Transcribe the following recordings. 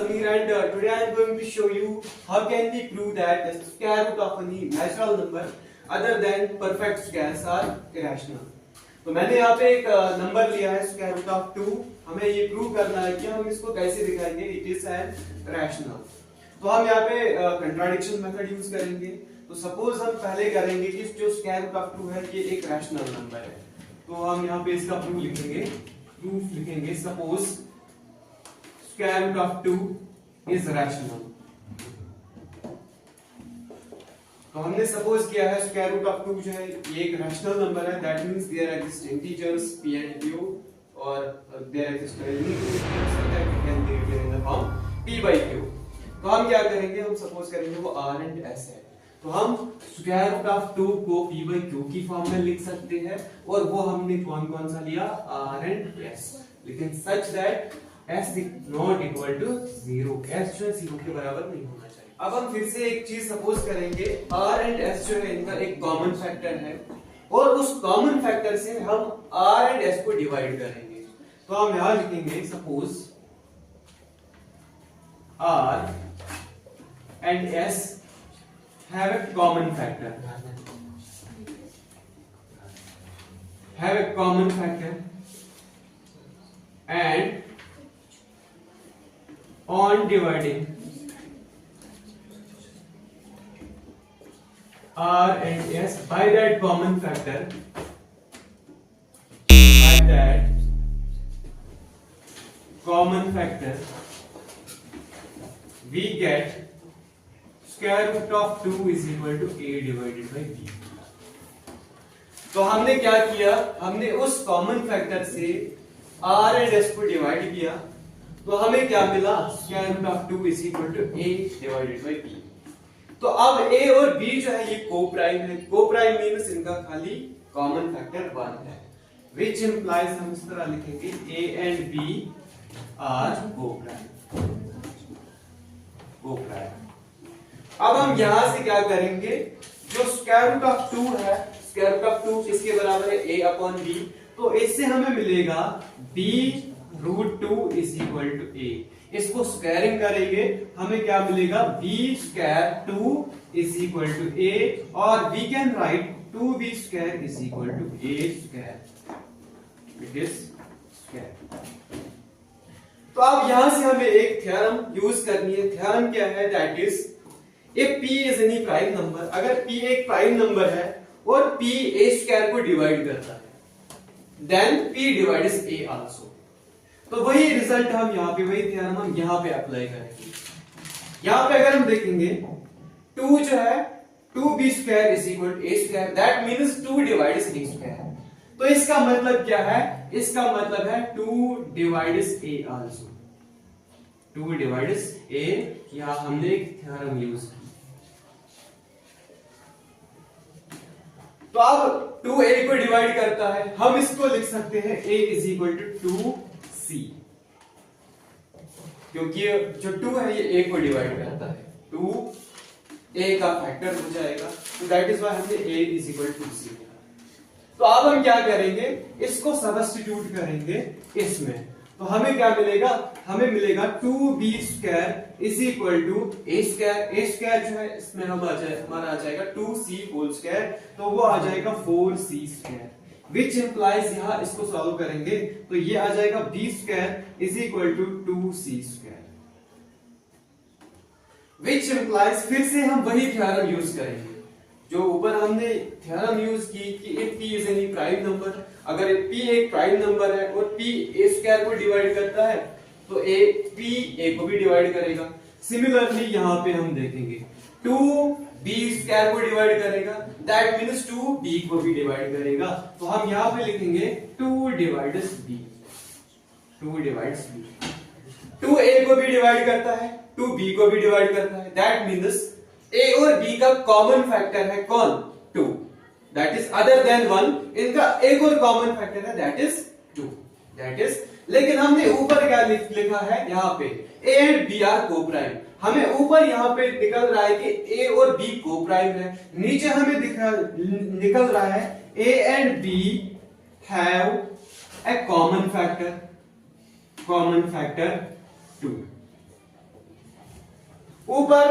Samir and today I am going to show you how can we prove that the square root of any natural number other than perfect squares are irrational. तो मैंने यहाँ पे एक number लिया है square root of 2. हमें ये prove करना है कि हम इसको कैसे दिखाएंगे इट इज एन रैशनल. तो हम यहाँ पे कंट्राडिक्शन मेथड यूज करेंगे. तो सपोज हम पहले करेंगे कि जो स्क्वायर रूट ऑफ 2 है ये एक रैशनल नंबर है. तो हम यहाँ पे इसका प्रूफ लिखेंगे suppose square root of 2 is rational. तो हमने सपोज किया है स्क्वायर रूट ऑफ 2 जो है ये एक रैशनल नंबर है. That means there exist integers p and q और there exist integers that we can give in the form p by q. तो हम क्या करेंगे, हम सपोज करेंगे वो r and s है. तो हम स्क्वायर रूट ऑफ 2 को p by q की फॉर्म में लिख सकते हैं और वो हमने कौन सा लिया r and s, लेकिन such that s not equal to 0. s जो 0 के बराबर नहीं होना चाहिए. अब हम फिर से एक चीज सपोज करेंगे, r and s जो है इनका एक कॉमन फैक्टर है और उस कॉमन फैक्टर से हम r and s को डिवाइड करेंगे. तो हम यहां लिखेंगे suppose r and s have a common factor, and on dividing r and s by that common factor, we get square root of 2 is equal to a divided by b. तो हमने क्या किया, हमने उस कॉमन फैक्टर से r and s को divide किया. तो हमें क्या मिला, square root of 2 is equal to a divided by b. तो अब a और b जो है ये को-प्राइम है. को-प्राइम मींस इनका खाली कॉमन फैक्टर 1 है, which implies हम इस तरह लिखेंगे a and b are co-prime. अब हम यहां से क्या करेंगे, जो स्क्वायर रूट ऑफ 2 है, स्क्वायर रूट ऑफ 2 किसके बराबर है, a अपॉन b. तो इससे हमें मिलेगा b root 2 is equal to a. इसको स्क्वायरिंग करेंगे हमें क्या मिलेगा, b square 2 is equal to a और we can write 2b square is equal to a square. It is square. तो अब यहां से हमें एक थ्योरम यूज करनी है. थ्योरम क्या है, that is if p is any prime number. अगर p एक प्राइम नंबर है और p a स्क्वायर को डिवाइड करता है, then p divides a also. तो वही रिजल्ट हम यहाँ पे, वही थ्योरम हम यहाँ पे अप्लाई करेंगे. यहाँ पे अगर हम देखेंगे 2 जो है 2b square is equal to a square, that means 2 divides a square. तो इसका मतलब क्या है, इसका मतलब है 2 divides a also. 2 divides a. यहां हमने एक थ्योरम यूज की. तो अब 2a को डिवाइड करता है, हम इसको लिख सकते हैं a is equal to 2c, क्योंकि जो 2 है ये a को डिवाइड करता है. 2a का फैक्टर हो जाएगा. तो दैट इज व्हाई हमने a is equal to 2c. तो अब हम क्या करेंगे, इसको सब्स्टिट्यूट करेंगे इसमें. तो हमें क्या मिलेगा, हमें मिलेगा 2b square is equal to a square. a square जो है इसमें हमारा आ जाएगा 2c होल स्क्वायर, तो वो आ जाएगा 4c स्क्वायर. विच इंप्लाइज, यहां इसको सॉल्व करेंगे तो ये आ जाएगा b square is equal to 2c square. Which implies, फिर से हम वही थ्योरम यूज करेंगे जो ऊपर हमने थ्योरम यूज की कि if p is any prime number. अगर p एक प्राइम नंबर है और p a स्क्वायर को डिवाइड करता है तो p a को भी डिवाइड करेगा. सिमिलरली यहां पे हम देखेंगे 2b स्क्वायर को डिवाइड करेगा, दैट मींस 2b को भी डिवाइड करेगा. तो हम यहां पे लिखेंगे 2 divides b. 2 divides b. 2a को भी डिवाइड करता है, 2b को भी डिवाइड करता है, दैट मींस a और b का कॉमन फैक्टर है कौन, 2. That is other than 1. इनका एक और कॉमन फैक्टर है, दैट इज 2. दैट इज, लेकिन हमने ऊपर क्या लिखा है, यहाँ पे a and b are coprime. हमें ऊपर यहाँ पे निकल रहा है कि a और b को-प्राइम है, नीचे हमें निकल रहा है a and b have a common factor 2. ऊपर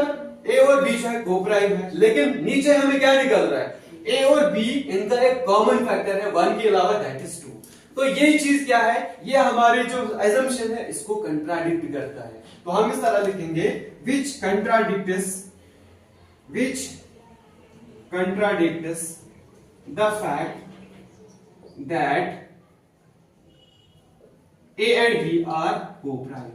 ए और बी जो है कोप्राइम है, लेकिन नीचे हमें क्या निकल रहा है, ए और बी इनका एक कॉमन फैक्टर है 1 के अलावा, दैट इज 2। तो ये चीज क्या है, ये हमारे जो assumption है इसको कंट्राडिक्ट करता है। तो हम इस तरह लिखेंगे which contradicts the fact that A and B are co-prime।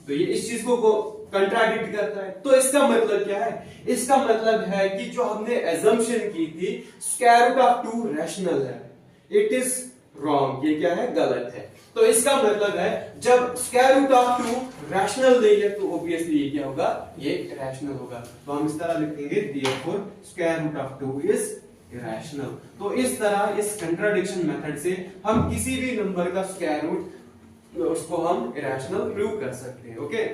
तो ये इस चीज को कंट्राडिक्ट करता है। तो इसका मतलब क्या है, इसका मतलब है कि जो हमने assumption की थी स्क्वायर रूट ऑफ 2 रैशनल है, इट इज रॉन्ग, ये क्या है, गलत है। तो इसका मतलब है जब स्क्वायर रूट ऑफ 2 रैशनल नहीं है तो ऑब्वियसली ये क्या होगा, ये रैशनल होगा। तो हम इस तरह लिखेंगे therefore square root of 2 is irrational. तो इस तरह इस कंट्राडिक्शन मेथड से हम किसी भी नंबर का स्क्वायर रूट उसको हम इरेशनल प्रूव कर सकते हैं। ओके।